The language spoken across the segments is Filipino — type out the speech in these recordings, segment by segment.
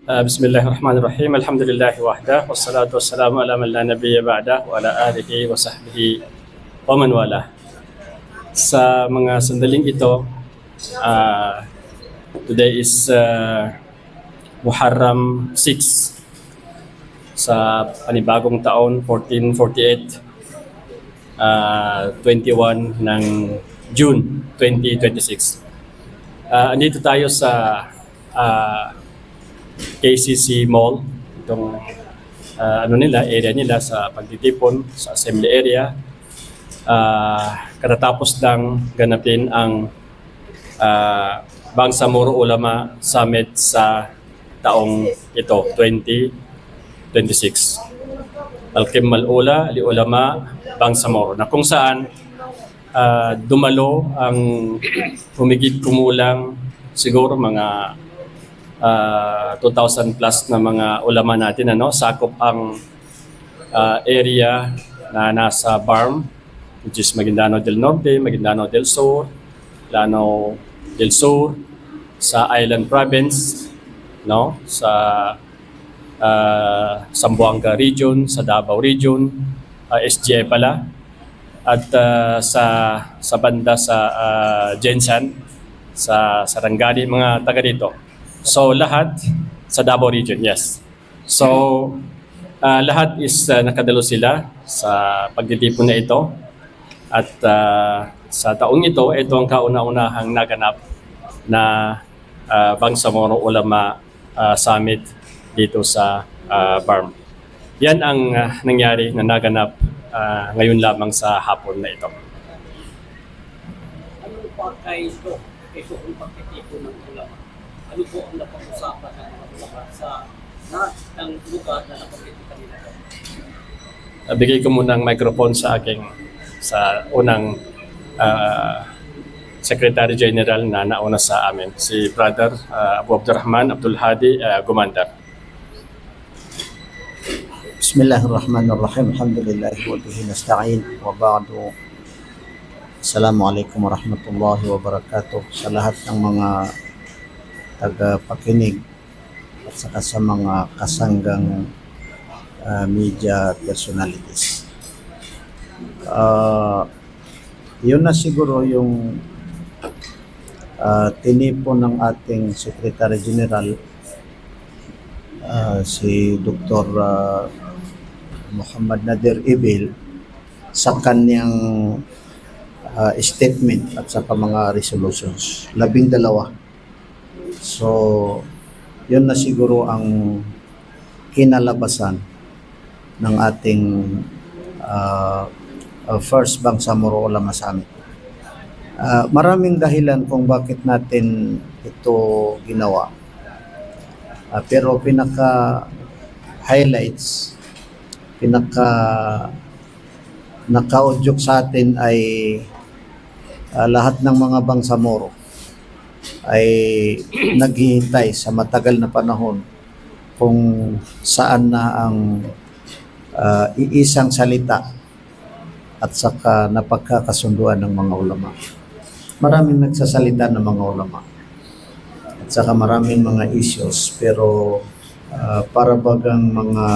Bismillahirrahmanirrahim. Alhamdulillahi wahda. Wassalatu wassalamu ala man la nabiyya ba'da wa ala alihi wa sahbihi wa man wala. Sa mga sandaling ito, today is Muharram 6 sa panibagong taon 1448, 21 ng June 2026. Andito tayo sa KCC Mall, itong area nila sa pagtitipon sa assembly area. Katatapos lang ganapin ang Bangsamoro Ulama Summit sa taong ito, 2026. Al-Qimma al-Ula li Ulama Bangsamoro, na kung saan dumalo ang humigit kumulang siguro mga 2,000 plus na mga ulama natin, sakop ang area na nasa BARM, which is Maguindanao del Norte, Maguindanao del Sur, Lanao del Sur, sa Island Province, sa Zamboanga Region, sa Davao Region, SGI pala, at sa banda sa Jensan, sa Sarangani, mga taga dito. So lahat sa Davao Region, yes. So lahat is nakadalo sila sa pagtitipon na ito. At sa taong ito ang kauna-unahang naganap na Bangsamoro Ulama Summit dito sa BARM. Yan ang nangyari na naganap ngayon lamang sa hapon na ito. Ano pa kayo kung pagtitipon ng ulama? Ano po ang napag-usapan ng mga ulama sa lahat ng lugar na napag-itipan nila? Bigay ko muna ang microphone sa unang Secretary General na nauna sa amin, si Brother Abu Abdurrahman Abdul Hadi Gumandar. Bismillahirrahmanirrahim. Alhamdulillahi wa bihi nasta'in wa ba'du. Assalamualaikum warahmatullahi wabarakatuh sa lahat ng mga tagapakinig at saka sa mga kasanggang media personalities. Yun na siguro yung tinipon ng ating Secretary General, si Dr. Muhammad Nadir Ibil, sa kanyang statement at saka mga resolutions, 12. So, yun na siguro ang kinalabasan ng ating first Bangsamoro Ulama Summit. Maraming dahilan kung bakit natin ito ginawa. Pero pinaka-highlights, naka-udyok sa atin ay lahat ng mga Bangsamoro ay naghihintay sa matagal na panahon kung saan na ang iisang salita at saka napagkakasunduan ng mga ulama. Maraming nagsasalita ng mga ulama at saka maraming mga issues, pero para bagang mga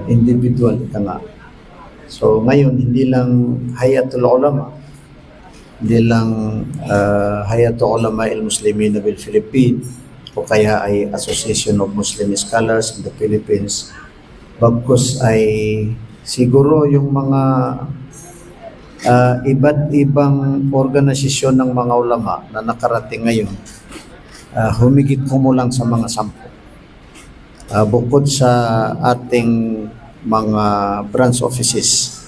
individual ito nga. So ngayon, hindi lang Hayatul Ulama, hindi lang Hayatul Ulama al-Muslimin bil Philippines o kaya ay Association of Muslim Scholars in the Philippines, bagkus ay siguro yung mga iba't ibang organisasyon ng mga ulama na nakarating ngayon, humigit kumulang sa mga 10. Bukod sa ating mga branch offices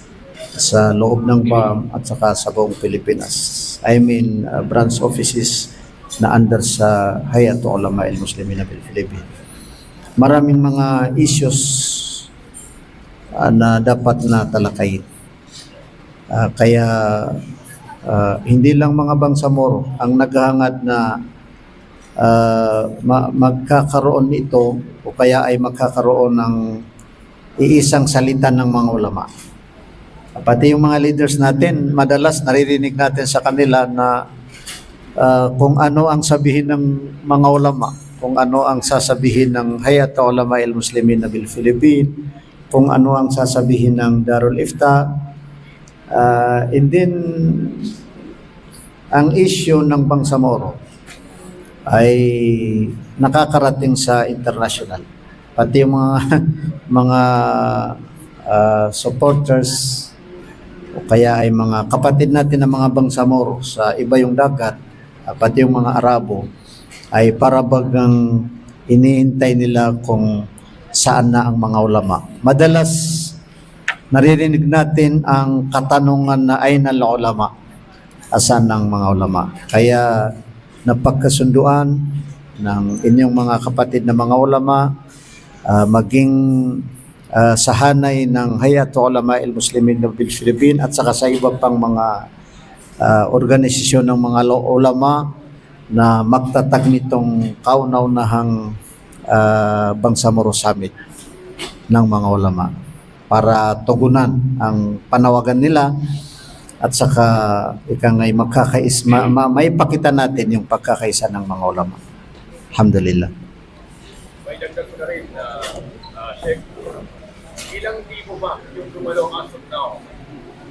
sa loob ng BARM at saka sa buong Pilipinas. I mean, branch offices na under sa Hayatul Ulama al-Muslimin bil Philippines. Maraming mga issues na dapat na talakayin. Kaya hindi lang mga Bangsamoro ang naghahangad na magkakaroon nito o kaya ay magkakaroon ng iisang salita ng mga ulama. Pati yung mga leaders natin, madalas naririnig natin sa kanila na kung ano ang sabihin ng mga ulama, kung ano ang sasabihin ng Hayat Ulama al-Muslimin bil Philippines, kung ano ang sasabihin ng Darul Ifta. And then, ang issue ng Bangsamoro ay nakakarating sa international. Pati yung mga mga supporters o kaya ay mga kapatid natin ng mga Bangsamoro sa iba yung dagat, pati yung mga Arabo, ay para bagang iniintay nila kung saan na ang mga ulama. Madalas naririnig natin ang katanungan na ay nal ulama, asan ng mga ulama. Kaya napagkasunduan ng inyong mga kapatid na mga ulama, maging sa hanay ng Hayat Ulama al-Muslimin bil Philippines at saka sa iba pang mga organisasyon ng mga ulama na magtatag nitong kauna-unahang Bangsamoro Summit ng mga ulama para tugunan ang panawagan nila at saka ikangay may pakita natin yung pagkakaisa ng mga ulama. Alhamdulillah. May dagdag ko na rin na Sheikh, ilang libo ba yung dumalo as of now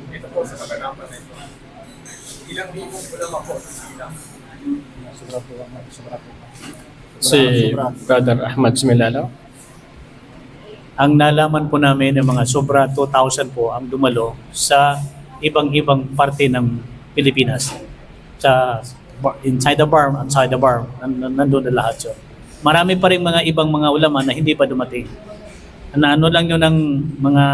dito po sa kaganapan na ito? Ilang libo po naman po sila? Si Brother Ahmad Sumilalaw. Ang nalaman po namin ng mga sobra 2,000 po ang dumalo sa ibang-ibang parte ng Pilipinas. Sa inside the barn, outside the barn, nandun na lahat yun. Marami pa rin mga ibang mga ulama na hindi pa dumating. Na ano lang yun ng mga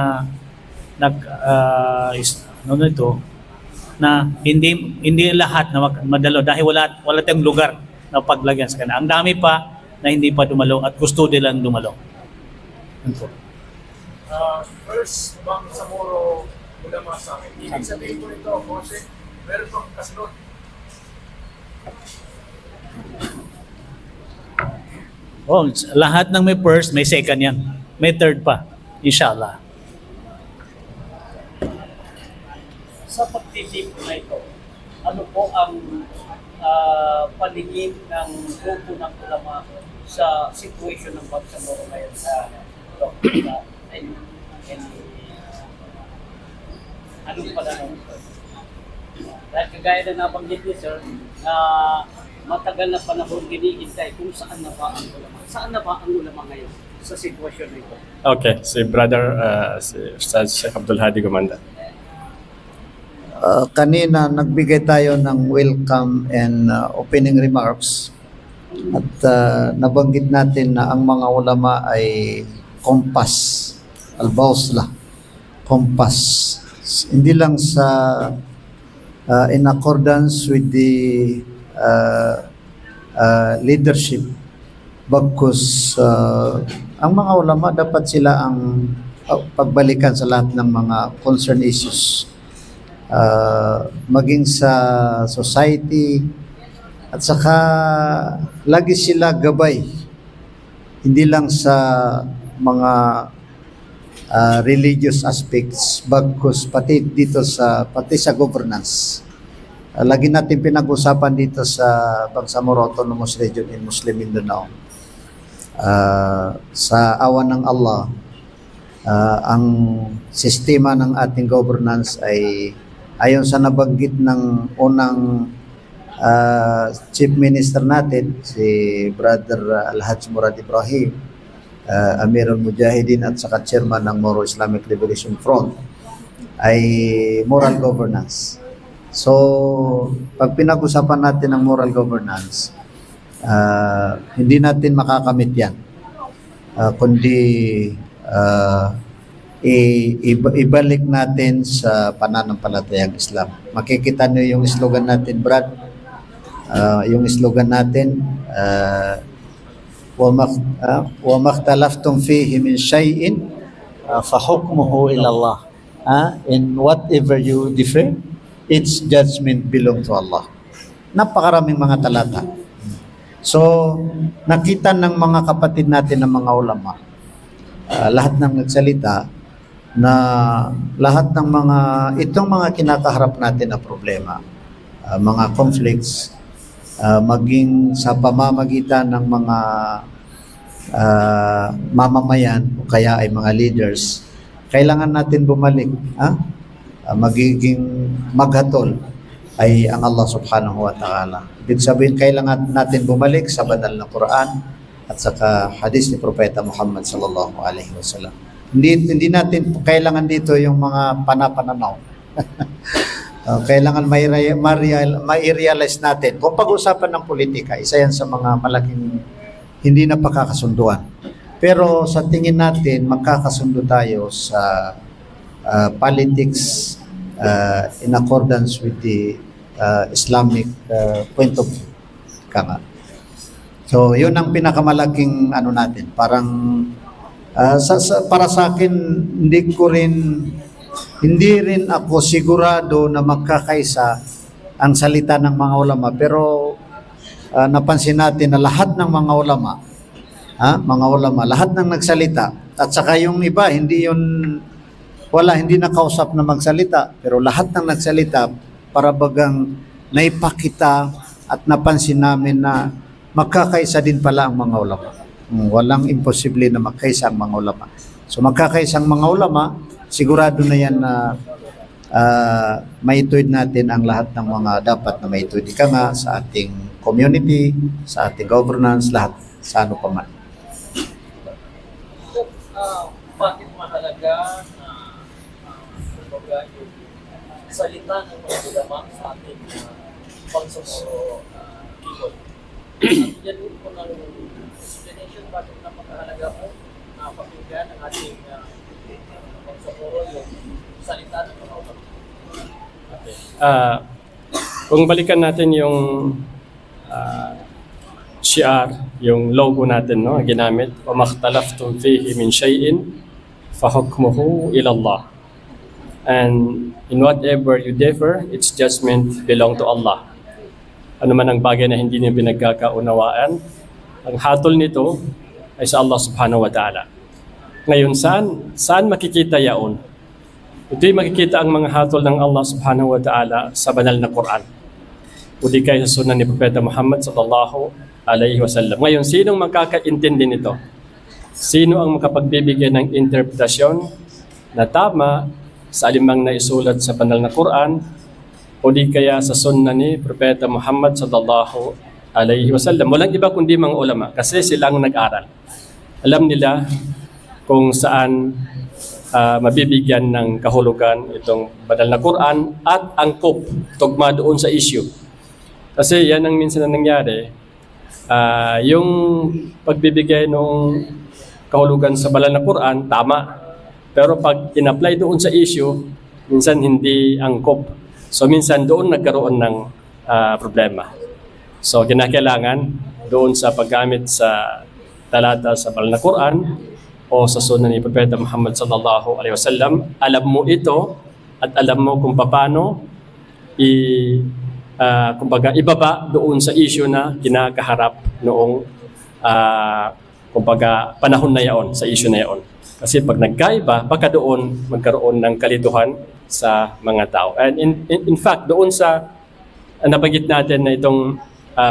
na hindi lahat na madalo dahil wala tayong lugar na paglagyan sa kanila. Ang dami pa na hindi pa dumalo at gusto nilang dumalo. Yan po. First, Bangsamoro ulama sa amin. Ibig sabihin ko nito, Jose, meron pang kasunod. Oh, lahat ng may first, may second yan. May third pa, inshallah. Sa pagtitipon na ito, ano po ang paningin ng grupo ng ulama sa situation ng Bangsamoro ngayon sa anong panahon? Dahil kagaya na nabanggit ni Sir, na matagal na panahon hinihintay kung saan na ba ang ulama. Saan na ba ang ulama ngayon sa sitwasyon nito? Okay, si Brother si Ustaz Sheikh Abdul Hadi Gumanda. Kanina nagbigay tayo ng welcome and opening remarks at nabanggit natin na ang mga ulama ay kompas, al-bawsla, kompas. Hindi lang sa in accordance with the leadership, bagkus ang mga ulama dapat sila ang pagbalikan sa lahat ng mga concern issues. Maging sa society at saka lagi sila gabay, hindi lang sa mga religious aspects, bagkus pati dito pati sa governance. Lagi natin pinag-usapan dito sa Bangsamoro Autonomous Region in Muslim Mindanao. Sa awan ng Allah, ang sistema ng ating governance ay ayon sa nabanggit ng unang Chief Minister natin, si Brother Al-Hajj Murad Ibrahim, Amirul Mujahideen at saka Chairman ng Moro Islamic Liberation Front, ay moral governance. So, pag pinag-usapan natin ang moral governance, hindi natin makakamit yan. Kundi ibalik natin sa pananampalatayang Islam. Makikita niyo yung slogan natin, Brad. Yung slogan natin, wa makhtalaftum fihi min shay'in fa hukmuhu ila Allah. And whatever you differ, its judgment belong to Allah. Napakaraming mga talata. So, nakita ng mga kapatid natin ng mga ulama, lahat ng nagsalita, na lahat ng itong mga kinakaharap natin na problema, mga conflicts, maging sa pamamagitan ng mga mamamayan o kaya ay mga leaders, kailangan natin bumalik. Magiging maghatol ay ang Allah subhanahu wa ta'ala. Ibig sabihin, kailangan natin bumalik sa banal na Quran at saka hadis ni Propeta Muhammad sallallahu alaihi wasallam. Hindi natin kailangan dito yung mga panapananaw. Kailangan mai-realize natin. Kung pag-usapan ng politika, isa yan sa mga malaking hindi na pagkakasunduan. Pero sa tingin natin, magkakasundo tayo sa politics in accordance with the Islamic point of view. So, yun ang pinakamalaking ano natin. Parang para sa akin, hindi rin ako sigurado na magkakaisa ang salita ng mga ulama. Pero napansin natin na lahat ng mga ulama, lahat ng nagsalita. At saka yung iba, hindi nakausap na magsalita. Pero lahat ng nagsalita, para bagang naipakita at napansin namin na magkakaisa din pala ang mga ulama. Walang imposible na magkaisa ang mga ulama. So magkakaisang mga ulama, sigurado na yan na maituwid natin ang lahat ng mga dapat na maituwid ka nga sa ating community, sa ating governance, lahat sa ano pa man. Bakit mahalaga na yung salita ng mga ulama sa ating pangsasuro people? Yan po ng explanation bakit napakahalaga po na pakinggan ang ating pangsasuro yung salita ng mga ulama. Kung balikan natin yung shiar, yung logo natin, no, ginamit, وَمَا اخْتَلَفْتُمْ فِيهِ مِنْ شَيْءٍ فَحُكْمُهُ إِلَى اللَّهِ. And in whatever you differ, its judgment belong to Allah. Ano man ang bagay na hindi niyo pinagkakaunawaan, ang hatol nito ay sa Allah subhanahu wa ta'ala. Ngayon, saan makikita yaon? Ito'y makikita ang mga hatol ng Allah subhanahu wa ta'ala sa banal na Quran. O di kaya sa sunan ni Propeta Muhammad sallallahu alaihi wasallam. Ngayon, sinong makakaintindi nito? Sino ang makapagbibigay ng interpretasyon na tama sa alimang na isulat sa banal na Quran o di kaya sa sunan ni Propeta Muhammad sallallahu alaihi wasallam? Walang iba kundi mga ulama kasi sila ang nag-aral. Alam nila kung saan mabibigyan ng kahulugan itong banal na Quran at angkop, tugma doon sa issue. Kasi yan ang minsan na nangyari, yung pagbibigay ng kahulugan sa banal na Quran, tama. Pero pag in-apply doon sa issue, minsan hindi angkop. So minsan doon nagkaroon ng problema. So kinakailangan doon sa paggamit sa talata sa banal na Quran o sa sunan ni Propeta Muhammad sallallahu alaihi wasallam, alam mo ito at alam mo kung paano kumbaga ibaba doon sa issue na kinakaharap noong kumbaga panahon na yaon, sa issue na yaon. Kasi pag nagkaiba, baka doon magkaroon ng kalituhan sa mga tao. And in fact, doon sa nabanggit natin na itong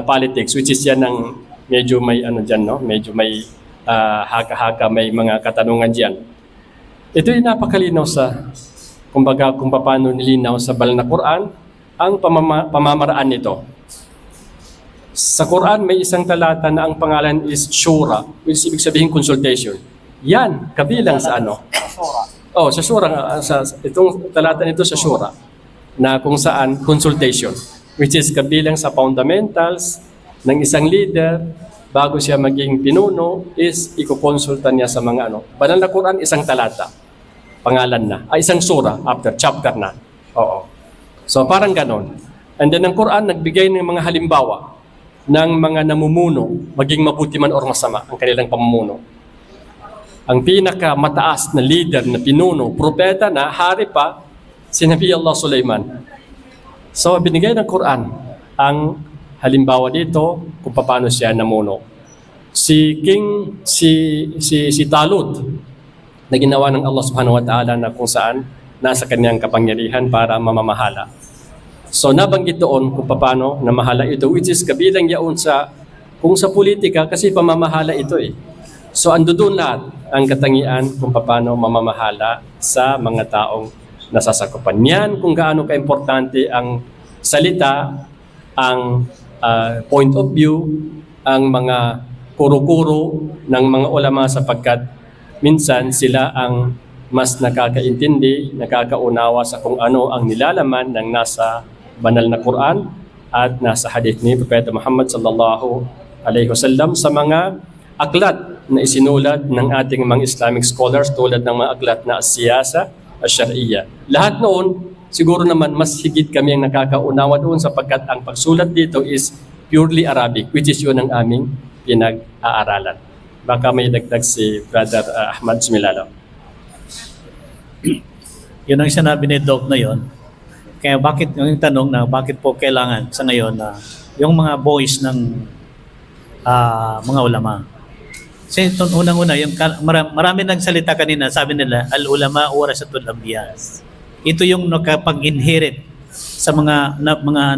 politics, which is yan ng medyo may ano dyan, no? Medyo may haka-haka, may mga katanungan dyan. Ito ay napakalinaw sa, kumbaga, kung paano nilinaw sa banal na Quran ang pamamaraan nito. Sa Quran, may isang talata na ang pangalan is Shura, which ibig sabihin consultation. Yan, kabilang sa ano? Sa Shura. Itong talata nito sa Shura, na kung saan consultation, which is kabilang sa fundamentals ng isang leader bago siya maging pinuno is ikukonsulta niya sa mga ano. Banal na Quran, isang talata. Pangalan na. Isang sura after chapter na. Oo. So parang ganon. And then ang Quran nagbigay ng mga halimbawa ng mga namumuno, maging mabuti man or masama ang kanilang pamumuno. Ang pinakamataas na leader na pinuno, propeta na, hari pa, si Nabi Allah Sulaiman. So binigay ng Quran ang halimbawa dito kung paano siya namuno. Si Talut na ginawa ng Allah Subhanahu wa Ta'ala na kung saan nasa kanyang kapangyarihan para mamamahala. So nabanggit doon kung paano namahala ito, which is kabilang yaon sa kung sa politika kasi pamamahala ito eh. So ando doon lahat ang katangian kung paano mamamahala sa mga taong nasasakupan. Yan kung gaano kaimportante ang salita, ang point of view, ang mga kuro-kuro ng mga ulama sapagkat minsan sila ang mas nakakaintindi, nakakaunawa sa kung ano ang nilalaman ng nasa banal na Quran at nasa hadith ni Propeta Muhammad sallallahu alaihi wasallam sa mga aklat na isinulat ng ating mga Islamic scholars tulad ng mga aklat na as-siyasa, as-syar'iyya. Lahat noon, siguro naman mas higit kami ang nakakaunawa doon sapagkat ang pagsulat dito is purely Arabic, which is yun ang aming pinag-aaralan. Baka may dagdag si Brother Ahmad Sumilalo. Yun ang sinabi ni Doc na yon. Kaya bakit, yung tanong na bakit po kailangan sa ngayon na yung mga voice ng mga ulama. Kasi unang-una, yung marami nagsalita kanina, sabi nila, al-ulama warasatul anbiya. Ito yung nakapag-inherit sa mga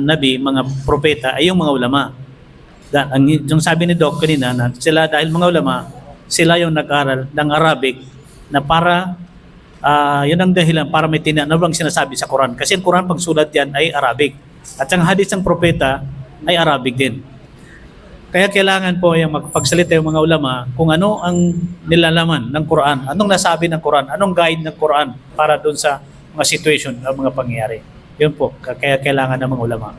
nabi, mga propeta, ay yung mga ulama. Yung sabi ni Doc kanina, na sila dahil mga ulama, sila yung nag-aral ng Arabic na para yun ang dahilan para may tinanong sinasabi sa Quran. Kasi ang Quran, pagsulat yan ay Arabic. At ang hadith ng propeta ay Arabic din. Kaya kailangan po yung magpagsalita yung mga ulama kung ano ang nilalaman ng Quran, anong nasabi ng Quran, anong guide ng Quran para doon sa mga situation, mga pangyayari. Yun po, kaya kailangan ng mga ulama.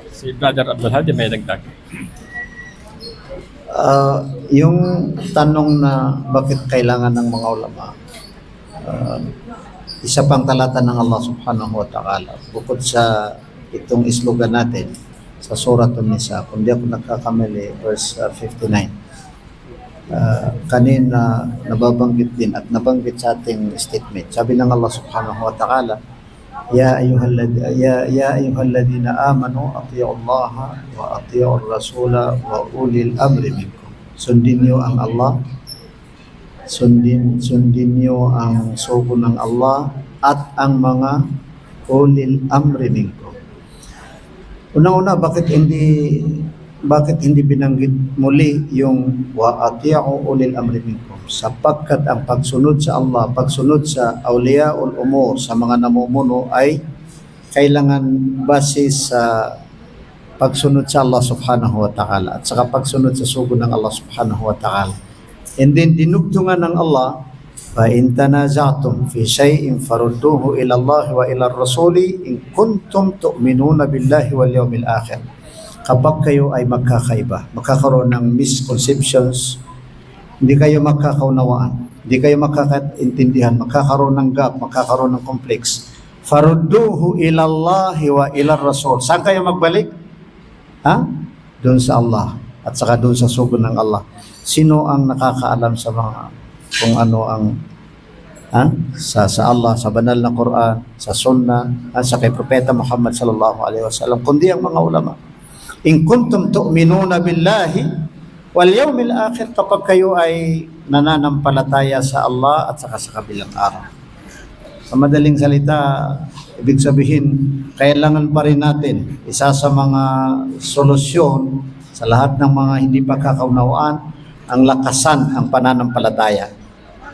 Si Brother Abdul Hadi may dagdag. Yung tanong na bakit kailangan ng mga ulama, isa pang talata ng Allah subhanahu wa ta'ala bukod sa itong islogan natin sa Surah An-Nisa, kung di ako nagkakamali, verse 59. Kanina nababanggit din at nabanggit sa ating statement. Sabi ng Allah subhanahu wa ta'ala, Ya ayyuhalladhina amanu atii'u Allah wa atii'u ar-rasula wa ulil amri minkum. Sundin niyo ang Allah, sundin niyo ang sugo ng Allah at ang mga ulil amri minkum. Unang-una, bakit hindi binanggit muli yung wa atii'u ulil amri minkum? Sapagkat ang pagsunod sa Allah, pagsunod sa awliyaul umur, sa mga namumuno ay kailangan base sa pagsunod sa Allah subhanahu wa ta'ala at saka pagsunod sa sugo ng Allah subhanahu wa ta'ala. And then dinugtungan ng Allah, fa in tanaza'tum fi shay'in farudduhu ila Allah wa ila ar-rasuli in kuntum tu'minuna billahi wal yawmil akhir. Kapag kayo ay magkakaiba, magkakaroon ng misconceptions, hindi kayo magkakaunawaan, hindi kayo magkakaintindihan, magkakaroon ng gap, magkakaroon ng complex. Farudduhu ila Allah wa ila ar-rasul. Saan kayo magbalik? Doon sa Allah at saka doon sa sugo ng Allah. Sino ang nakakaalam sa mga kung ano ang sa Allah, sa banal na Quran, sa Sunnah, sa kay Propeta Muhammad sallallahu alaihi wasallam, kundi ang mga ulama. In kuntum tu'minuna billahi wal yawmil akhir, kapag kayo ay nananampalataya sa Allah at saka sa kabilang araw. Sa madaling salita, ibig sabihin, kailangan pa rin natin isa sa mga solusyon sa lahat ng mga hindi pagkakaunawaan, ang lakasan ang pananampalataya.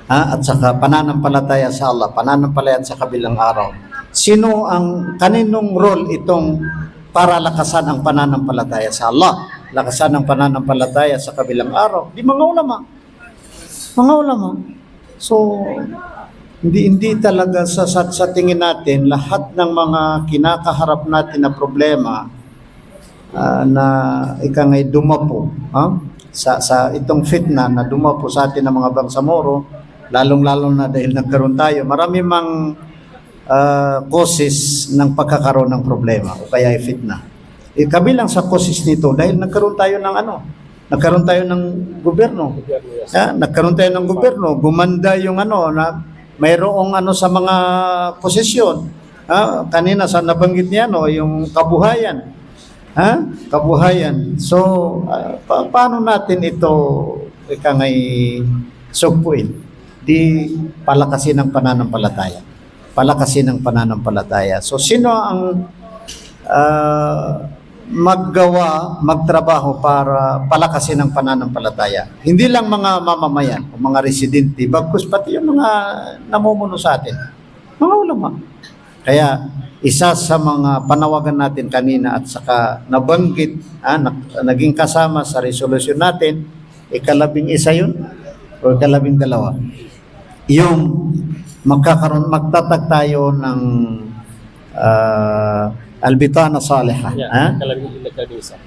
At saka pananampalataya sa Allah, pananampalataya sa kabilang araw. Kaninong role itong para lakasan ang pananampalataya sa Allah, lakasan ang pananampalataya sa kabilang araw? Di mga ulama. Mga ulama. So, hindi talaga sa tingin natin lahat ng mga kinakaharap natin na problema na ikangay dumapo sa itong fitna na dumapo sa atin ng mga bangsamoro, lalong-lalo na dahil nagkaroon tayo marami mang causes ng pagkakaroon ng problema o kaya ay fitna. Kabilang sa causes nito dahil nagkaroon tayo ng gobyerno. Nagkaroon tayo ng gobyerno, gumanda yung na mayroong sa mga posisyon. Kanina sa nabanggit niya yung kabuhayan. Kabuhayan. So paano natin ito sugpuin? di palakasin ng pananampalataya. Palakasin ng pananampalataya. So sino ang magtrabaho para palakasin ang pananampalataya? Hindi lang mga mamamayan o mga residente, bagkus pati yung mga namumuno sa atin, mga ulama. Kaya isa sa mga panawagan natin kanina at saka nabanggit, naging kasama sa resolution natin, 11 yun o 12, yung magtatag tayo ng albitana salihah.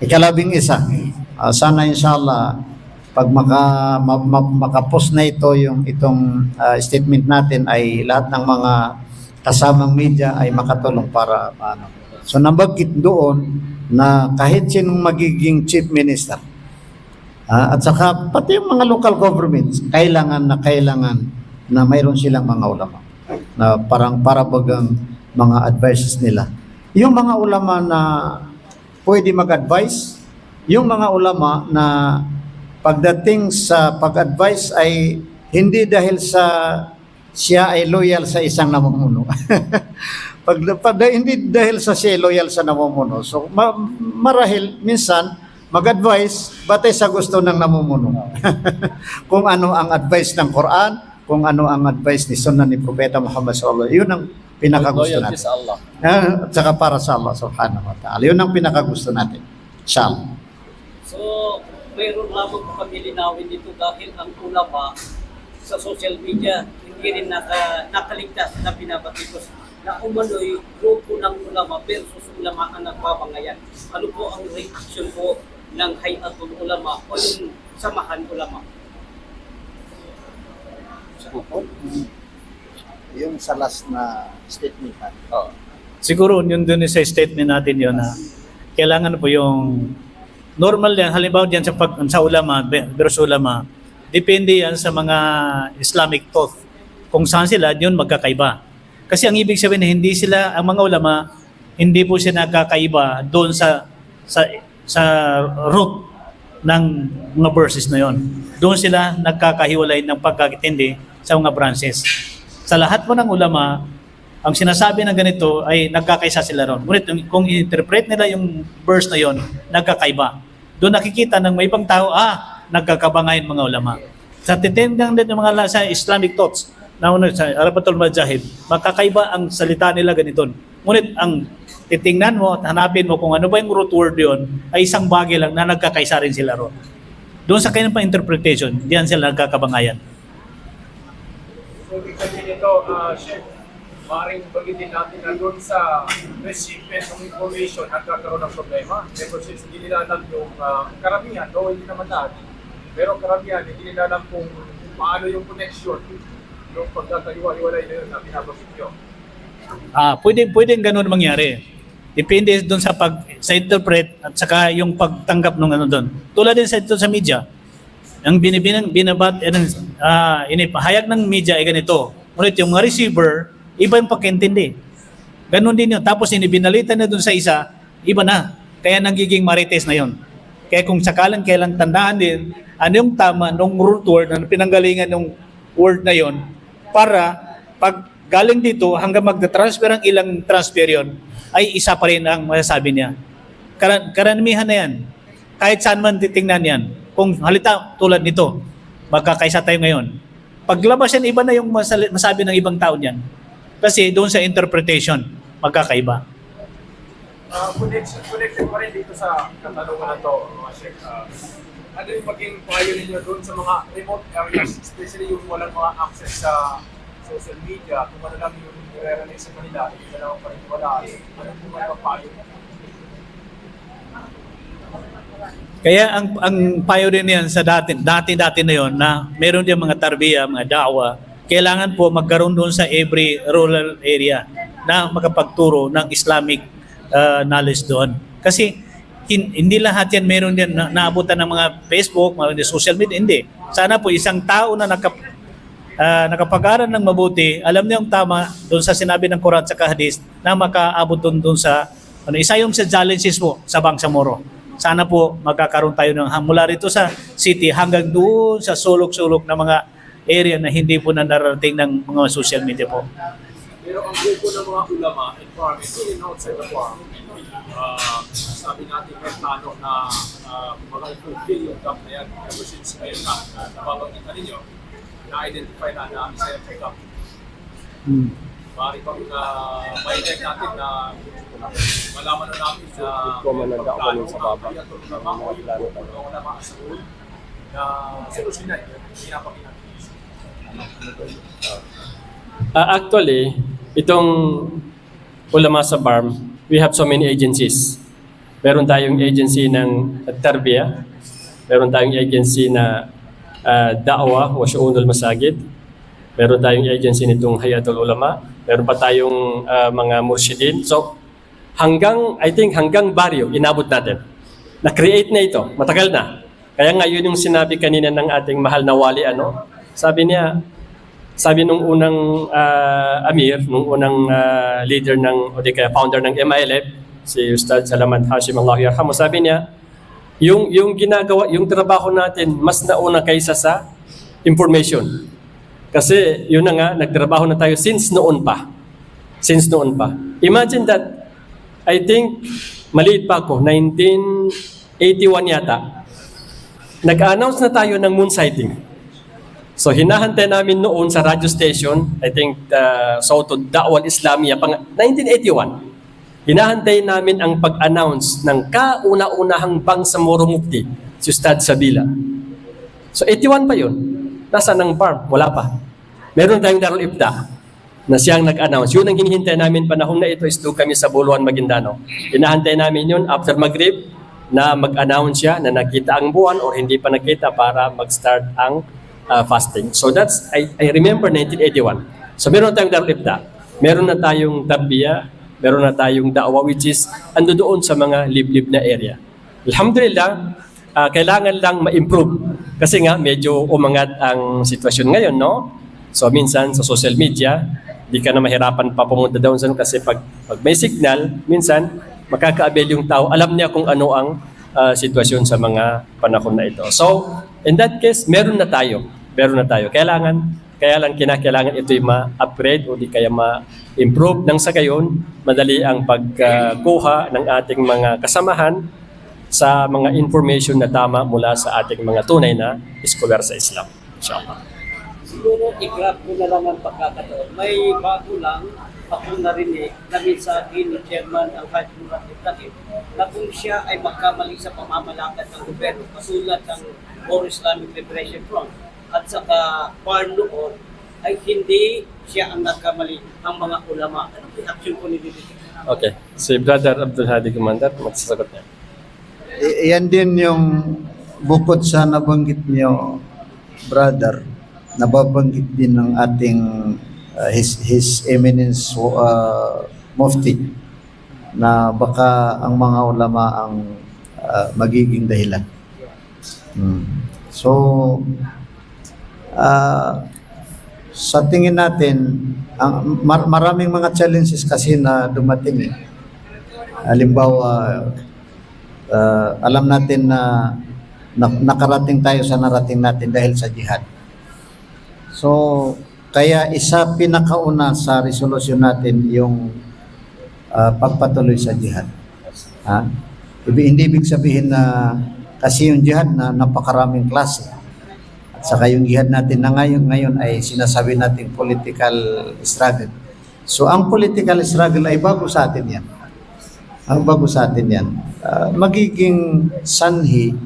Ikalabing isa. Sana inshallah pag makapost na itong statement natin ay lahat ng mga kasamang media ay makatulong para paano. So nabanggit doon na kahit sinong magiging chief minister at saka pati yung mga local governments kailangan na mayroon silang mga ulama na parang parabagang mga advices nila. Yung mga ulama na pwede mag-advise, yung mga ulama na pagdating sa pag-advise ay hindi dahil siya ay loyal sa isang namumuno. Hindi dahil siya ay loyal sa namumuno. So marahil minsan mag-advise batay sa gusto ng namumuno. Kung ano ang advice ng Quran, kung ano ang advice ni Sunnah ni Propeta Muhammad sallallahu alaihi wasallam, yun ang pinakagusto natin. Sa Allah. At saka para sa Allah subhanahu wa ta'ala. Yun ang pinakagusto natin. Inshallah. So, mayroon lamang po kami linawin dito dahil ang ulama sa social media hindi rin nakaligtas na binabatikos na umano'y grupo ng ulama versus ulama ang nagbabangayan. Ano po ang reaction po ng Hayatul Ulama o yung samahan ulama? Yung sa last na statement natin. Siguro yun dun sa statement natin yun na kailangan po yung normal yan, halimbawa diyan sa ulama, versus ulama, depende yan sa mga Islamic thought. Kung saan sila, yun magkakaiba. Kasi ang ibig sabihin, hindi sila, ang mga ulama, hindi po sila nakakaiba doon sa root ng mga verses na yon. Doon sila nagkakahiwalay ng pagkakintindi sa mga branches. Sa lahat po ng ulama, ang sinasabi ng ganito ay nagkakaisa sila ron. Ngunit kung i-interpret nila yung verse na yon, nagkakaiba. Doon nakikita ng may ibang tao, nagkakabangayan mga ulama. Sa titendang din ng mga sa Islamic thoughts, na sa Arabatul Majahid, makakaiba ang salita nila ganito. Ngunit ang titingnan mo at hanapin mo kung ano ba yung root word yon, ay isang bagay lang na nagkakaisa rin sila ron. Doon sa kanyang pa-interpretation, diyan sila nagkakabangayan. So, ibig nito, Chef, maaaring bagitin natin na doon sa recipient ng information nagkakaroon ng problema. Pero since hindi nila alam yung karamihan, hindi naman lahat. Pero karamihan, hindi nila alam kung paano yung connection yung pagkakaliwa-liwalay na yun na binabagit nyo. Pwedeng ganun mangyari. Depende doon sa interpret at saka yung pagtanggap ng ano doon. Tulad din sa media. Ang inipahayag ng media ay ganito. Ngunit yung mga receiver, iba yung pagkaintindi. Ganun din yun. Tapos binalita na doon sa isa, iba na. Kaya nagiging marites na yun. Kaya kung sakalang kailang tandaan din, ano yung tama nung root word, ano pinanggalingan ng word na yon para pag galing dito hanggang magda-transfer ang ilang transfer yon, ay isa pa rin ang masasabi niya. Karamihan na yan. Kahit saan man titingnan yan. Kung halita tulad nito, magkakaisa tayo ngayon. Paglabas yan, iba na yung masabi ng ibang tao niyan. Kasi doon sa interpretation, magkakaiba. Connected pa rin dito sa katanungan na to, mga Sheikh. Ano yung maging payo ninyo doon sa mga remote areas, especially yung walang mga access sa social media, kung ano lang yung nire-release sa kanila, hindi na lang pa rin wala. Ano po mga payo? Kaya ang payo din yan sa dati na yon na meron din mga tarbiya, mga da'wa, kailangan po magkaroon doon sa every rural area na makapagturo ng Islamic knowledge doon. Kasi hindi lahat yan meron din naabutan ng mga Facebook, mga social media, hindi. Sana po isang tao na nakapag-aral ng mabuti, alam niya yung tama doon sa sinabi ng Quran sa Hadith na makaabot doon sa isa yung sa challenges po sa Bangsamoro. Sana po magkakaroon tayo ng mula rito sa city hanggang doon sa sulok-sulok na mga area na hindi po na nararating ng mga social media po. Pero ang grupo ng mga ulama and farm, including outside the farm, sabi natin may plano na mga i-fulfill yung gap na yan ever since ngayon na nababanggit na ninyo, na-identify na isa yung gap. Bari bang ma-check natin na malaman na natin na plano sa baba at ulama o yung ulama sa ulo na solusyonan yung pinapakita. Actually, itong ulama sa BARM, we have so many agencies. Meron tayong agency ng Tarbiyah, meron tayong agency na Da'wah wa Shu'unul Masajid, meron tayong agency nitong Hayatul Ulama, meron pa tayong mga mursyidin. So, I think hanggang baryo, inabot natin. Na-create na ito, matagal na. Kaya nga yun yung sinabi kanina ng ating mahal na wali, sabi nung unang Amir, nung unang leader ng, o di kaya founder ng MILF, si Ustad Salamat Hashim Allah Yarhamu, sabi niya, yung ginagawa, yung trabaho natin, mas nauna kaysa sa information. Kasi yun na nga, nagtrabaho na tayo since noon pa. Imagine that, I think, maliit pa ako, 1981 yata, nag-announce na tayo ng moon sighting. So hinahantay namin noon sa radio station, I think Sautud Da'wal Islamiyah, 1981. Hinahantay namin ang pag-announce ng kauna-unahang Bangsamoro Mufti, si Ustad Sabila. So 81 pa yun. Nasaan ang BARM? Wala pa. Meron tayong Darul Ifta na siyang nag-announce. Yun ang hinihintay namin panahon na ito is doon kami sa Buluan, Maguindano. Hinahantay namin yun after Maghrib na mag-announce siya na nakita ang buwan or hindi pa nakita para mag-start ang fasting. So that's, I remember 1981. So meron na tayong Darul Ifta, meron na tayong Tarbiyah, meron na tayong Da'wah which is ando doon sa mga liblib na area. Alhamdulillah, kailangan lang ma-improve kasi nga medyo umangat ang sitwasyon ngayon, no? So minsan sa social media, di ka na mahirapan pa pumunta doon sa kasi pag may signal, minsan makakaabel yung tao, alam niya kung ano ang sitwasyon sa mga panahon na ito. So, in that case, meron na tayo. Kaya lang kinakailangan ito'y ma-upgrade o di kaya ma-improve nang sa gayon, madali ang pagkuha ng ating mga kasamahan sa mga information na tama mula sa ating mga tunay na scholar sa Islam. Inshallah. Siguro i-grab ko na lang ang pagkakataon. May bago lang ako narinig na mensahe ni Chairman Al-Hajj Murad Ibrahim na kung siya ay magkamali sa pamamalakad ng gobyerno, kasulat ng War Islamic Liberation Front at saka PARN noon, ay hindi siya ang nagkamali, ang mga ulama. Anong reaction ko ni Dito? Okay. Si Brother Abdul Hadi Commander, magsasagot niya. Yan din yung bukod sa nabanggit niyo, brother, nababanggit din ng ating His Eminence Mufti na baka ang mga ulama ang magiging dahilan. So, sa tingin natin, maraming mga challenges kasi na dumating. Halimbawa, alam natin na nakarating tayo sa narating natin dahil sa jihad. So, kaya isa pinakauna sa resolusyon natin yung pagpatuloy sa jihad. Hindi ibig sabihin na kasi yung jihad na napakaraming klase. At saka yung jihad natin na ngayon ay sinasabi natin political struggle. So ang political struggle ay bago sa atin yan. Magiging sanhi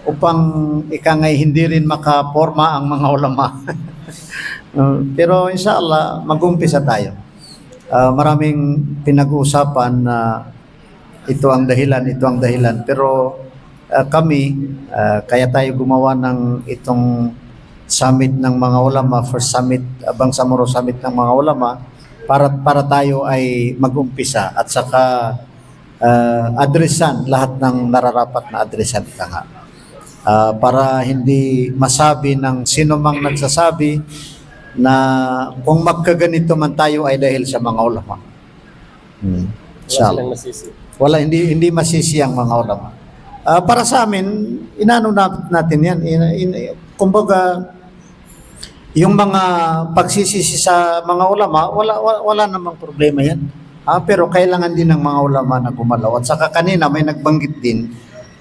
upang ikangay hindi rin makaporma ang mga ulama. Pero inshallah, mag-umpisa tayo. Maraming pinag-uusapan na ito ang dahilan. Pero kami, kaya tayo gumawa ng itong summit ng mga ulama, first summit, Bangsamoro Summit ng mga ulama, para tayo ay mag-umpisa at saka adresan lahat ng nararapat na adresan ika nga. Para hindi masabi ng sino mang nagsasabi na kung magkaganito man tayo ay dahil sa mga ulama. Silang masisi. Hindi masisi ang mga ulama. Para sa amin, inano natin yan. Kumbaga, yung mga pagsisisi sa mga ulama, wala namang problema yan. Pero kailangan din ng mga ulama na gumalaw. At saka kanina may nagbanggit din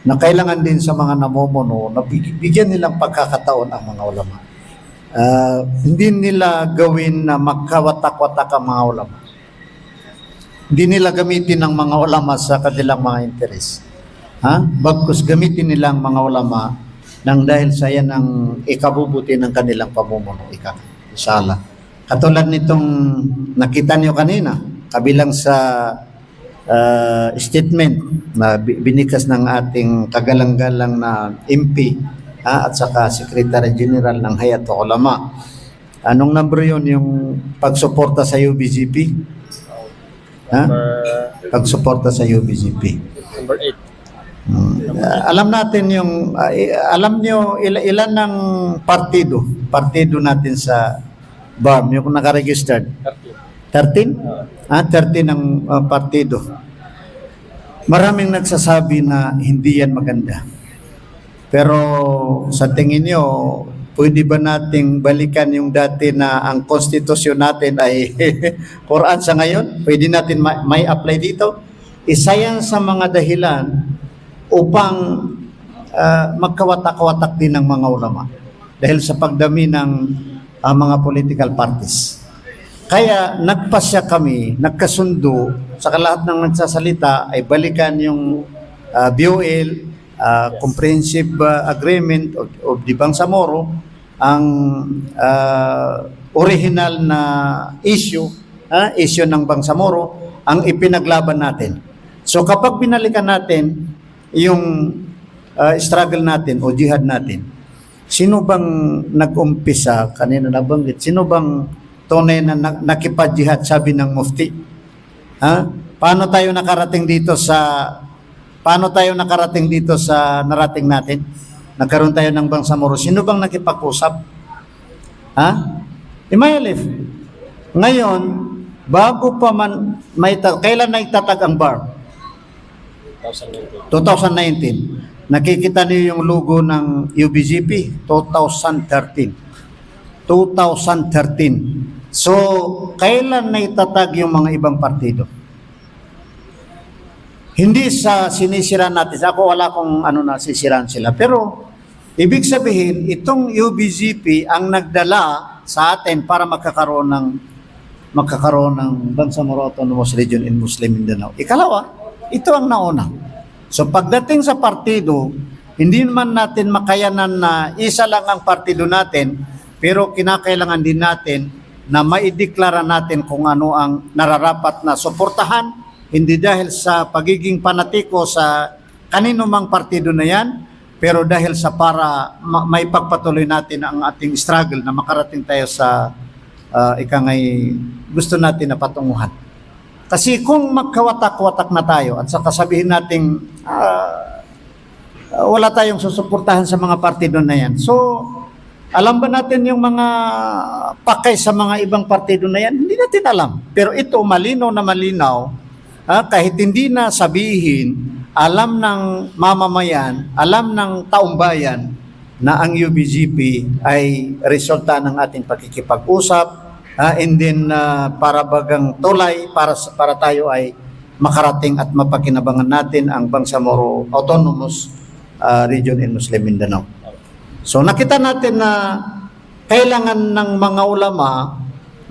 na kailangan din sa mga namumuno na bigyan nilang pagkakataon ang mga ulama. Hindi nila gawin na magkawatak-watak ang mga ulama. Hindi nila gamitin ang mga ulama sa kanilang mga interes. Bagkus gamitin nila ang mga ulama nang dahil sa yan ang ikabubuti ng kanilang pamumuno. Inshallah. Katulad nitong nakita niyo kanina, kabilang sa statement na binikas ng ating kagalang-galang na MP at saka Secretary General ng Hayatul Ulama. Anong number yun? Yung pagsuporta sa UBGP? Pagsuporta sa UBGP. Number 8. Alam natin yung alam nyo ilan ng partido natin sa BARM yung naka-registered 13 ang partido. Maraming nagsasabi na hindi yan maganda, pero sa tingin nyo pwede ba nating balikan yung dati na ang konstitusyon natin ay Quran sa ngayon? Pwede natin may apply dito? Isa yan sa mga dahilan upang magkawatak-watak din ng mga ulama dahil sa pagdami ng mga political parties. Kaya nagpasya kami, nagkasundo sa lahat ng nagsasalita ay balikan yung BOL, Comprehensive Agreement of the Bangsamoro, ang original na issue ng Bangsamoro, ang ipinaglaban natin. So kapag binalikan natin yung struggle natin o jihad natin, sino bang nag-umpisa, kanina nabanggit, sino bang tunay na nakipag-jihad, sabi ng mufti? Paano tayo nakarating dito sa narating natin? Nagkaroon tayo ng Bangsamoro. Sino bang nakipag-usap? Imayalif. Ngayon, bago pa man kailan na itatag ang BARM? 2019. Nakikita niyo yung logo ng UBGP, 2013. So, kailan na itatag yung mga ibang partido? Hindi sa sinisiraan natin. Ako wala kong nasisiraan sila. Pero, ibig sabihin, itong UBGP ang nagdala sa atin para magkakaroon ng Bangsamoro Autonomous Region in Muslim Mindanao. Ikalawa, ito ang nauna. So pagdating sa partido, hindi man natin makayanan na isa lang ang partido natin, pero kinakailangan din natin na maideklara natin kung ano ang nararapat na suportahan, hindi dahil sa pagiging panatiko sa kanino mang partido na yan, pero dahil sa para may pagpatuloy natin ang ating struggle na makarating tayo sa gusto natin na patunguhan. Kasi kung magkawatak-watak na tayo at saka sabihin natin wala tayong susuportahan sa mga partido na yan. So, alam ba natin yung mga pakay sa mga ibang partido na yan? Hindi natin alam. Pero ito, malinaw na malinaw, kahit hindi na sabihin, alam ng mamamayan, alam ng taong bayan na ang UBGP ay resulta ng ating pakikipag-usap, and then para bagang tulay para tayo ay makarating at mapakinabangan natin ang Bangsamoro Autonomous Region in Muslim Mindanao. So nakita natin na kailangan ng mga ulama,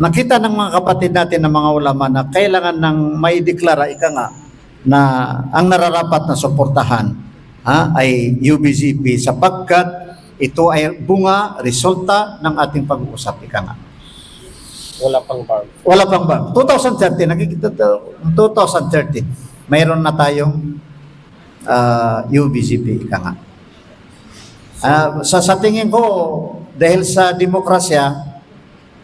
nakita ng mga kapatid natin ng mga ulama na kailangan ng maideklara na ang nararapat na suportahan ay UBGP sapagkat ito ay bunga, resulta ng ating pag-uusap. Wala pang BARM. Wala pang BARM. 2013, nakikita 2013, mayroon na tayong UBGP. Sa tingin ko, dahil sa demokrasya,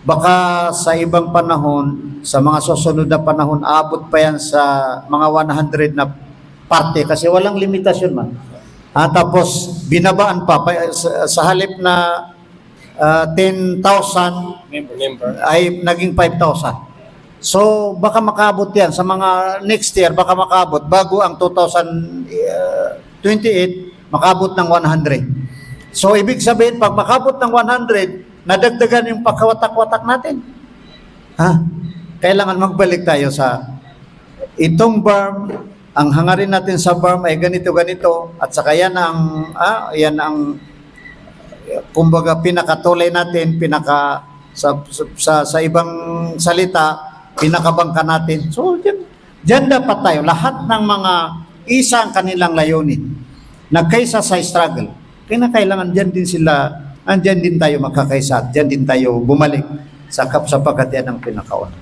baka sa ibang panahon, sa mga susunod na panahon, abot pa yan sa mga 100 na parte kasi walang limitasyon man. Tapos binabaan pa sa halip na 10,000 member ay naging 5,000. So baka makabot yan sa mga next year, baka makabot bago ang 2028 makabot ng 100. So ibig sabihin pag makabot ng 100, nadagdagan yung pagkawatak-watak natin. Ha? Kailangan magbalik tayo sa itong berm, ang hangarin natin sa berm ay ganito-ganito, at saka yan ang kumbaga pinakatulay natin, sa ibang salita, pinakabangka natin. So, dyan dapat tayo, lahat ng mga isang kanilang layunin, nagkaisa sa struggle, kailangan dyan din sila, andyan din tayo magkakaisa, dyan din tayo bumalik sapagkat yan ang pinakauna.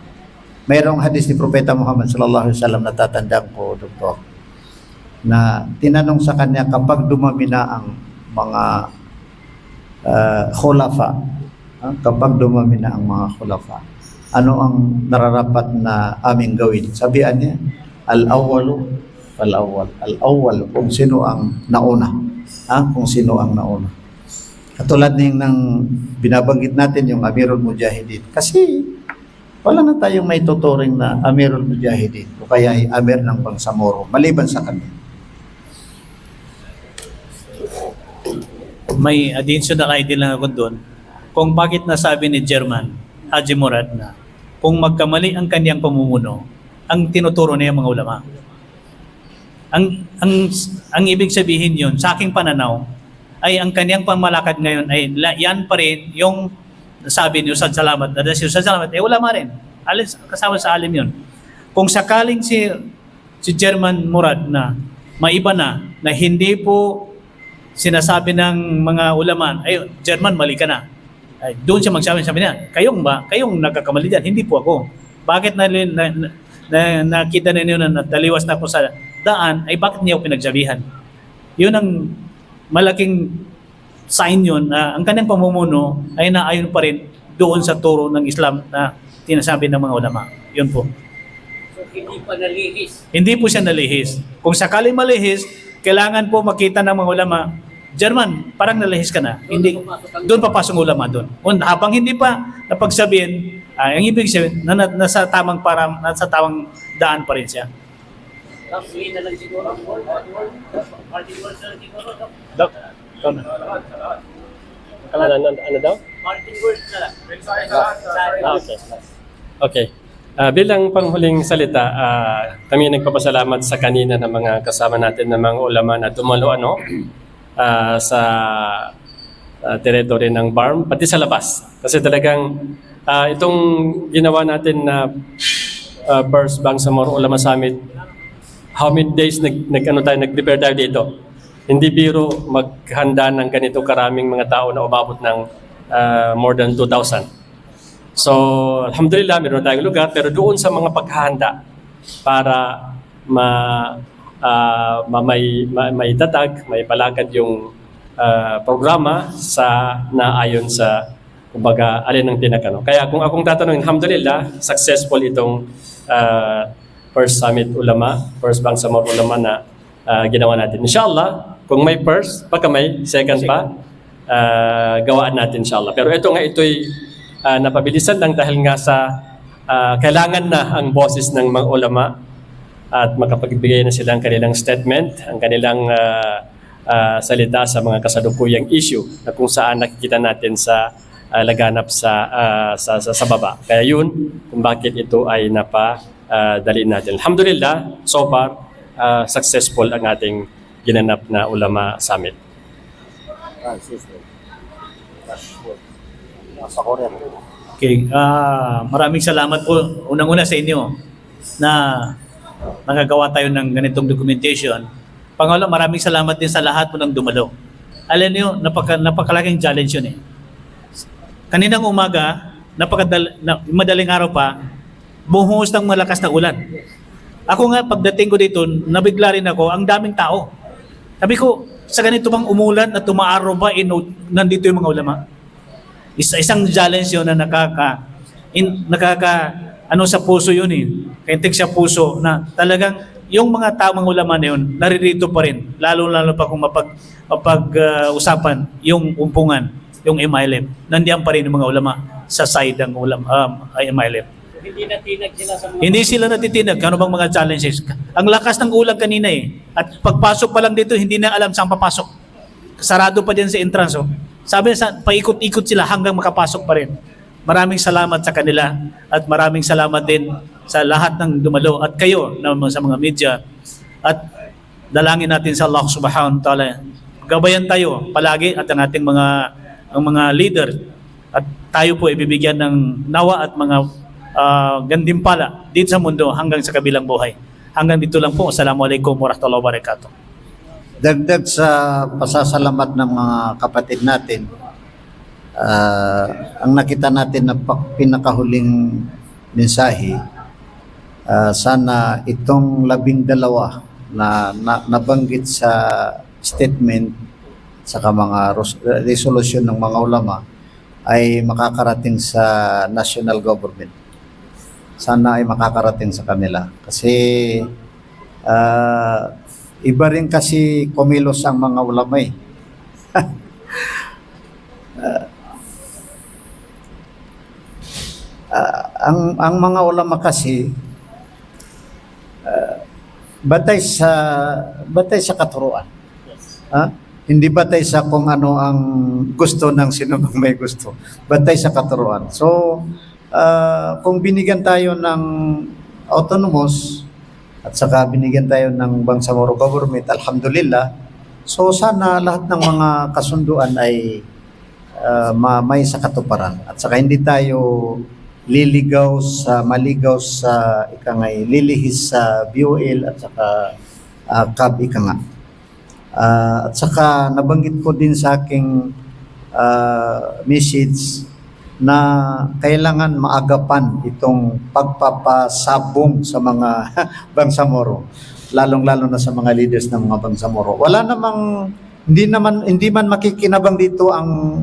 Mayroong hadis ni Propeta Muhammad sallallahu alaihi wasallam na tatandaan ko, Doktor, na tinanong sa kanya kapag dumami na ang mga khulafa, kapag dumami na ang mga khulafa, ano ang nararapat na aming gawin? Sabihan niya, al-awwalu fal-awwal. Al-awwal, kung sino ang nauna. Kung sino ang nauna. Katulad ng binabanggit natin yung Amirul Mujahideen. Kasi wala na tayong may tuturing na Amirul Mujahideen o kaya ay Amir ng Bangsamoro, maliban sa kanya. May additional idea lang ako doon kung bakit nasabi ni Chairman Haji Murad na kung magkamali ang kanyang pamumuno, ang tinuturo niya mga ulama. Ang ibig sabihin yun, sa aking pananaw, ay ang kanyang pamalakad ngayon ay yan pa rin yung sabi ni Ustad Salamat, na si Ustad Salamat, ulama rin. Kasama sa alim yun. Kung sakaling si Chairman Murad na maiba na hindi po sinasabi ng mga ulama, ay Chairman, mali ka na. Ay, doon siya sabi niya, kayong nagkakamali dyan, hindi po ako. Bakit nakita ninyo na nataliwas na ako sa daan, ay bakit niya ako pinagsabihan? Yun ang malaking sign yun na ang kanyang pamumuno ay naayon pa rin doon sa turo ng Islam na tinasabi ng mga ulama. Yun po. So, hindi pa nalihis. Hindi po siya nalihis. Kung sakaling malihis, kailangan po makita ng mga ulama, German, parang nalihis ka na. Doon papasok ang ulama doon. Habang hindi pa napagsabihin, ang ibig sabihin, nasa tamang daan pa rin siya. Tapos na lang siguro. Party words na lang siguro. Dok, ikaw na. Ano daw? Party words na lang. Okay. Okay. Bilang panghuling salita, kami nagpapasalamat sa kanina ng mga kasama natin ng mga ulama na dumalo sa territory ng BARM, pati sa labas. Kasi talagang itong ginawa natin na First Bangsamoro Ulama Summit, how many days nag-prepare tayo dito? Hindi biro maghanda ng ganito karaming mga tao na umabot ng more than 2,000. So, alhamdulillah, meron tayong lugar, pero doon sa mga paghahanda para may tatag, may palakad yung programa naayon sa, kumbaga, alin ang tinakano. Kaya kung akong tatanungin, alhamdulillah, successful itong First Summit Ulama, First Bangsamoro Ulama na ginawa natin. Inshallah, kung may first, baka may second pa, gawaan natin inshallah. Pero ito'y napabilisan lang dahil nga sa kailangan na ang boses ng mga ulama at makapagbigay na sila ng kanilang statement, ang kanilang salita sa mga kasalukuyang issue na kung saan nakikita natin sa laganap sa baba. Kaya yun, kung bakit ito ay napadali natin. Alhamdulillah, so far, successful ang ating ginanap na Ulama Summit. Okay, maraming salamat po unang-una sa inyo na nagagawa tayo ng ganitong documentation. Pangalawa, maraming salamat din sa lahat po ng dumalo. Alam niyo, napakalaking challenge yun eh. Kaninang umaga, madaling araw pa, bumuhos ng malakas na ulan. Ako nga, pagdating ko dito, nabigla rin ako, ang daming tao. Sabi ko, sa ganito bang umulan at tumaaraw ba, nandito yung mga ulama? Isang challenge yun na sa puso yun eh. Kaintig sa puso na talagang yung mga tamang ulama na yun, naririto pa rin. Lalo pa kung mapag-usapan yung umpungan, yung MILF. Nandiyan pa rin yung mga ulama sa side ng MILF. Hindi natinag sila sa mga... Hindi sila natitinag. Ano bang mga challenges? Ang lakas ng ulan kanina eh. At pagpasok pa lang dito, hindi na alam saan papasok. Sarado pa din sa entrance. Oh. Sabi sa paikot-ikot sila hanggang makapasok pa rin. Maraming salamat sa kanila at maraming salamat din sa lahat ng dumalo at kayo sa mga media. At dalangin natin sa Allah subhanahu wa ta'ala. Gabayan tayo palagi at ang ating mga leader at tayo po ibibigyan ng nawa at mga gandimpala dito sa mundo hanggang sa kabilang buhay. Hanggang dito lang po. Assalamualaikum warahmatullahi wabarakatuh. Dagdag sa pasasalamat ng mga kapatid natin, ang nakita natin na pinakahuling mensahe, sana itong 12 na nabanggit sa statement saka mga resolution ng mga ulama ay makakarating sa national government. Sana ay makakarating sa kanila. Kasi iba rin kasi kumilos ang mga ulama eh. Ang mga ulama kasi batay sa katuruan. Hindi batay sa kung ano ang gusto ng sino mang may gusto. Batay sa katuruan. So, kung binigyan tayo ng autonomous at saka binigyan tayo ng Bangsamoro government, alhamdulillah. So, sana lahat ng mga kasunduan ay may sa katuparan. At saka hindi tayo maligaw sa lilihis sa BOL at saka CAB at saka nabanggit ko din sa aking message na kailangan maagapan itong pagpapasabong sa mga Bangsamoro, lalong-lalo na sa mga leaders ng mga Bangsamoro. Hindi man makikinabang dito ang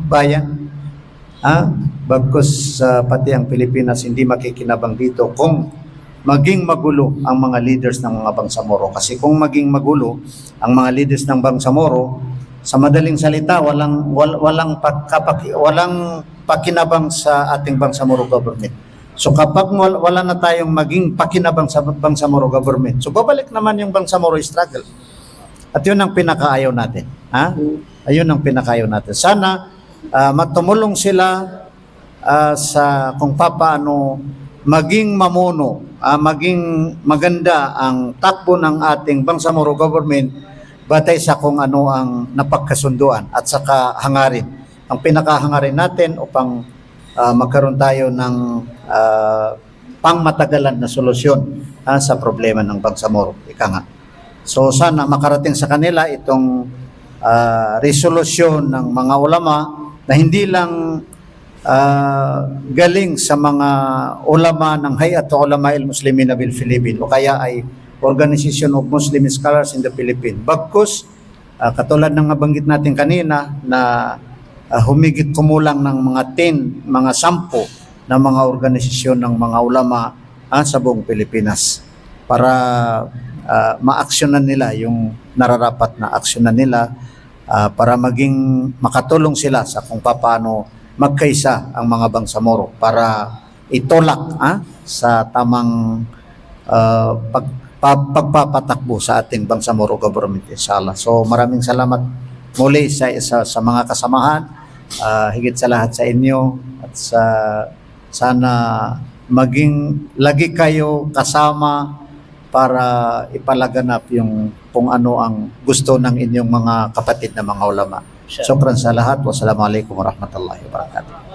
bayan. Bagkus pati ang Pilipinas hindi makikinabang dito kung maging magulo ang mga leaders ng mga Bangsamoro. Kasi kung maging magulo ang mga leaders ng Bangsamoro, sa madaling salita, walang pakinabang sa ating Bangsamoro government. So kapag wala na tayong maging pakinabang sa Bangsamoro government, so babalik naman yung Bangsamoro struggle. At yun ang pinakaayaw natin. Ayun ang pinakaayaw natin. Sana magtumulong sila sa kung paano maging mamuno, maging maganda ang takbo ng ating Bangsamoro government batay sa kung ano ang napagkasunduan at saka hangarin. Ang pinakahangarin natin upang magkaroon tayo ng pangmatagalan na solusyon sa problema ng Bangsamoro. So sana makarating sa kanila itong resolusyon ng mga ulama na hindi lang galing sa mga ulama ng Hayat Ulama al-Muslimin bil Philippines o kaya ay Organization of Muslim Scholars in the Philippines. Bagkus, katulad ng nabanggit natin kanina na humigit kumulang ng mga 10, mga 10 na mga organisasyon ng mga ulama sa buong Pilipinas para ma-aksyonan nila yung nararapat na aksyonan nila para maging makatulong sila sa kung paano magkaisa ang mga Bangsamoro para itulak sa tamang pagpapatakbo sa ating Bangsamoro government, inshallah. So maraming salamat muli sa mga kasamahan, higit sa lahat sa inyo at sana maging lagi kayo kasama para ipalaganap yung kung ano ang gusto ng inyong mga kapatid na mga ulama. Syukran sa lahat. Wassalamualaikum warahmatullahi wabarakatuh.